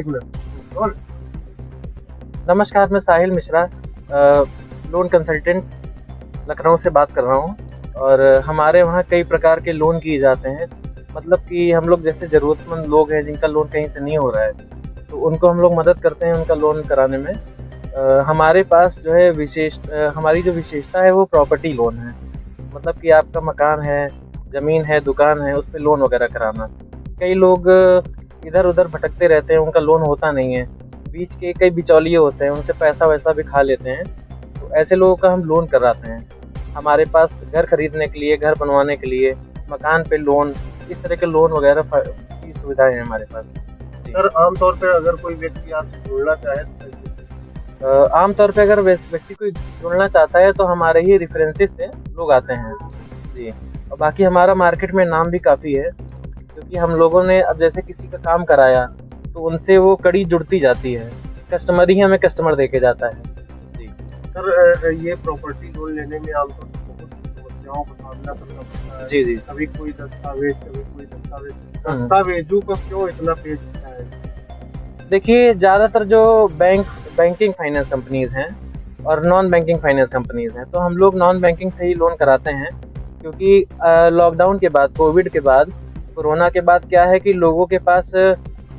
एक मिनट। और नमस्कार, मैं साहिल मिश्रा, लोन कंसल्टेंट लखनऊ से बात कर रहा हूँ। और हमारे वहाँ कई प्रकार के लोन किए जाते हैं। मतलब कि हम लोग जैसे ज़रूरतमंद लोग हैं जिनका लोन कहीं से नहीं हो रहा है, तो उनको हम लोग मदद करते हैं उनका लोन कराने में। हमारे पास जो है हमारी जो विशेषता है वो प्रॉपर्टी लोन है। मतलब कि आपका मकान है, ज़मीन है, दुकान है, उस पे लोन वगैरह कराना। कई लोग इधर-उधर भटकते रहते हैं, उनका लोन होता नहीं है। बीच के कई बिचौलिए होते हैं, उनसे पैसा-वैसा भी खा लेते हैं, तो ऐसे लोगों का हम लोन कराते हैं। हमारे पास घर खरीदने के लिए, घर बनवाने के लिए, मकान पे लोन, इस तरह के लोन वगैरह की सुविधाएँ हैं हमारे पास। जी। सर आमतौर पे अगर कोई व्यक्ति आपसे जुड़ना चाहे तो कैसे? आमतौर पे अगर व्यक्ति कोई जुड़ना चाहता है तो हमारे ही रेफरेंसेस से लोग आते हैं। जी। और बाकी हमारा मार्केट में नाम भी काफ़ी है, क्योंकि हम लोगों ने अब जैसे किसी का काम कराया तो उनसे वो कड़ी जुड़ती जाती है। कस्टमर ही हमें कस्टमर देके जाता है। जी। सर ये प्रॉपर्टी लोन लेने में आमतौर पर बहुत समस्याओं का सामना करना पड़ता है। जी, जी। कभी कोई दस्तावेज, कभी कोई दस्तावेज। दस्तावेजों का क्यों इतना पेच है? देखिए, ज़्यादातर जो बैंकिंग फाइनेंस कंपनीज़ हैं और नॉन बैंकिंग फाइनेंस कंपनीज़ हैं, तो हम लोग नॉन बैंकिंग से ही लोन कराते हैं, क्योंकि लॉकडाउन के बाद, कोविड के बाद, कोरोना के बाद क्या है कि लोगों के पास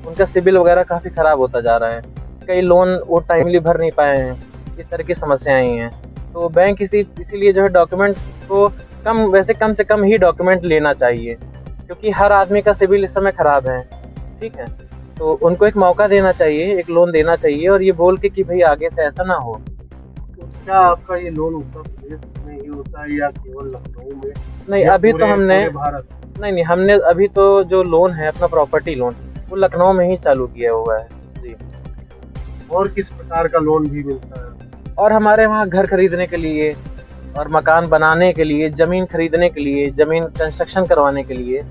उनका सिबिल वगैरह काफ़ी ख़राब होता जा रहा है। कई लोन वो टाइमली भर नहीं पाए हैं, इस तरह की समस्याएँ आई हैं। तो बैंक इसीलिए जो है डॉक्यूमेंट को कम से कम ही डॉक्यूमेंट लेना चाहिए, क्योंकि हर आदमी का सिबिल इस समय ख़राब है। ठीक है? तो उनको एक मौका देना चाहिए, एक लोन देना चाहिए और ये बोल के कि भई आगे से ऐसा ना हो। तो क्या आपका ये लोन उत्तर प्रदेश में ही होता है या केवल लखनऊ में? नहीं, या अभी तो हमने पूरे भारत? नहीं, हमने अभी तो जो लोन है अपना प्रॉपर्टी लोन, वो लखनऊ में ही चालू किया हुआ है। जी। और किस प्रकार का लोन भी मिलता है? और हमारे वहाँ घर खरीदने के लिए और मकान बनाने के लिए, ज़मीन खरीदने के लिए, ज़मीन कंस्ट्रक्शन करवाने के लिए,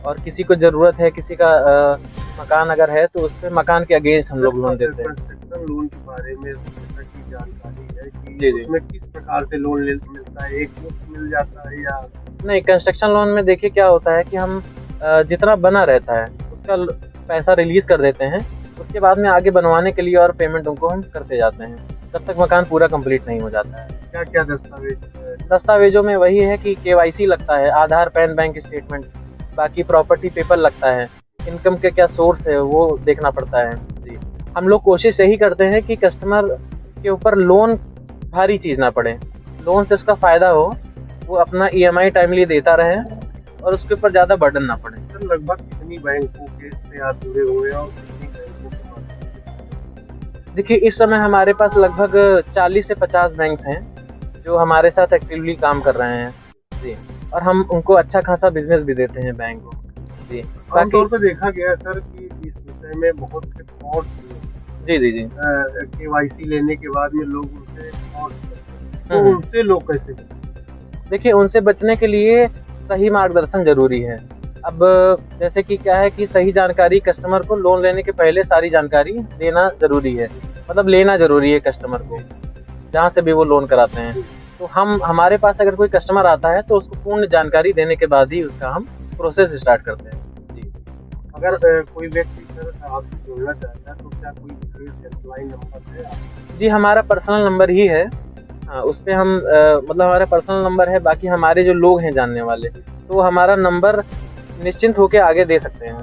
और किसी को ज़रूरत है, किसी का मकान अगर है तो उसपे मकान के अगेंस्ट हम लोग लोन देते हैं। कंस्ट्रक्शन लोन के बारे में जैसा कि जानकारी है कि जी, जी। उसमें किस प्रकार से लोन मिलता है? एक मुश्त मिल जाता है या? नहीं, कंस्ट्रक्शन लोन में देखिए क्या होता है कि हम जितना बना रहता है उसका पैसा रिलीज़ कर देते हैं। उसके बाद में आगे बनवाने के लिए और पेमेंट उनको हम करते जाते हैं, जब तक मकान पूरा कंप्लीट नहीं हो जाता है। क्या-क्या दस्तावेज है? दस्तावेज़ों में वही है कि केवाईसी लगता है, आधार, पैन, बैंक स्टेटमेंट, बाकी प्रॉपर्टी पेपर लगता है, इनकम के क्या सोर्स है वो देखना पड़ता है। जी। हम लोग कोशिश यही करते हैं कि कस्टमर के ऊपर लोन भारी चीज़ ना पड़े, लोन से उसका फ़ायदा हो, वो अपना ईएमआई टाइमली देता रहे और उसके ऊपर ज़्यादा बर्डन ना पड़े। सर लगभग कितनी बैंकों के से आप जुड़े हुए हैं और कितनी बैंकों के माध्यम? देखिए, इस समय हमारे पास लगभग 40 से 50 बैंक्स हैं, जो हमारे साथ एक्टिवली काम कर रहे हैं। जी। और हम उनको अच्छा खासा बिज़नेस भी देते हैं बैंक को। जी। आमतौर पर देखा गया है सर कि इस विषय में बहुत से फ्रॉड जी, जी, जी। केवाईसी लेने के बाद में लोग उनसे फ्रॉड करते हैं। हुँ, तो हुँ। उनसे लोग कैसे बचें? देखिए, उनसे बचने के लिए सही मार्गदर्शन ज़रूरी है। अब जैसे कि क्या है कि सही जानकारी कस्टमर को लोन लेने के पहले सारी जानकारी देना ज़रूरी है। मतलब लेना ज़रूरी है कस्टमर को, जहाँ से भी वो लोन कराते हैं। तो हमारे पास अगर कोई कस्टमर आता है तो उसको पूर्ण जानकारी देने के बाद ही उसका हम प्रोसेस स्टार्ट करते हैं। जी। अगर कोई व्यक्ति सर आपसे जुड़ना चाहता है तो क्या कोई विशेष हेल्पलाइन नंबर है? जी, हमारा पर्सनल नंबर ही है। हाँ, उसपे हम मतलब हमारा पर्सनल नंबर है, बाकी हमारे जो लोग हैं जानने वाले, तो वो हमारा नंबर निश्चिंत होके आगे दे सकते हैं।